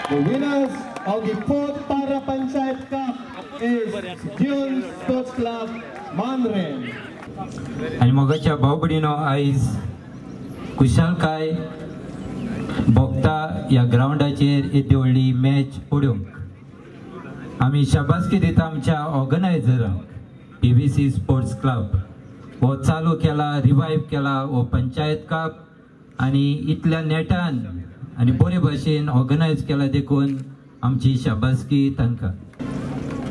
The winners of the 4th Para Panchayat Cup is June Sports Club Mandre. आणि मगाच्या भावबडीनो आयज कुशलकाय भोगता या ग्राउंडाचेर येदी व्हडली मॅच पडूंक आमी शाबासकी दिता आमच्या ऑर्गनायझरांक PVC स्पोर्ट्स क्लब हो चालू केला रिवाइव केला हो पंचायत कप आणि इतल्या नेटान आणि बरे भाशेन ऑर्गनायज केला देखून आमची शाबासकी तांकां.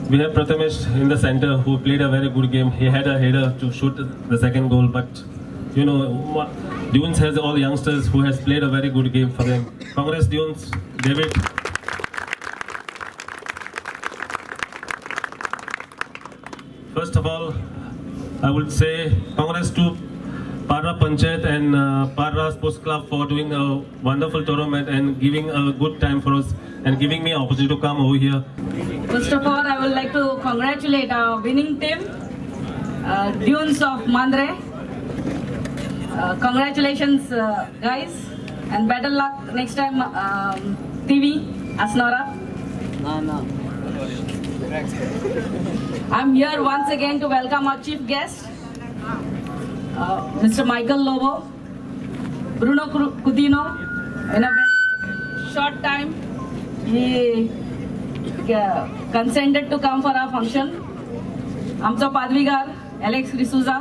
We have Prathamesh in the center who played a very good game. He had a header to shoot the second goal, but you know, Dunes has all youngsters who has played a very good game for them. Congress Dunes, David. First of all, I would say congrats to Para Panchayat and Para Sports Club for doing a wonderful tournament and giving a good time for us and giving me an opportunity to come over here. First of all, I would like to congratulate our winning team, Dunes of Mandre. Congratulations, guys, and better luck next time. TV Asnora. No. I'm here once again to welcome our chief guest, Mr. Michael Lobo, Bruno Cudino. In a very short time, he consented to come for our function. Amcho Padvigar, Alex D'Souza,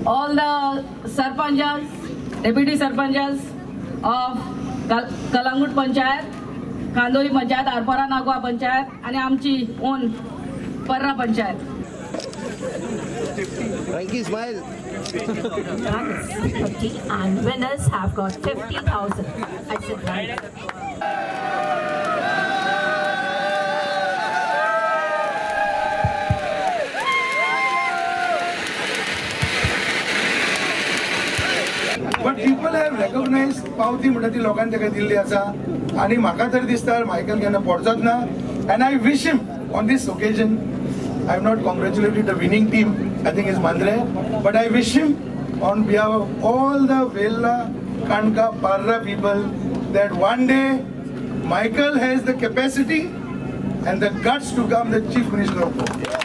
all the Sarpanjas, Deputy Sarpanjas of Kalangut Panchayat, Kandoli Panchayat, Arpara Nagwa Panchayat, and Amchi own Parra Panchayat. Frankie, smile. And winners have got 50,000. I said right. But people have recognized पावती म्हणटा ती लोकांनी ताका दिल्ली आसा आनी म्हाका तर दिसता मायकल केन्ना पडचोच ना. And I wish him on this occasion, I have not congratulated the winning team, I think it's Mandre, but I wish him on behalf of all the Vella, Kanka, Parra people that one day Michael has the capacity and the guts to become the Chief Minister of Goa.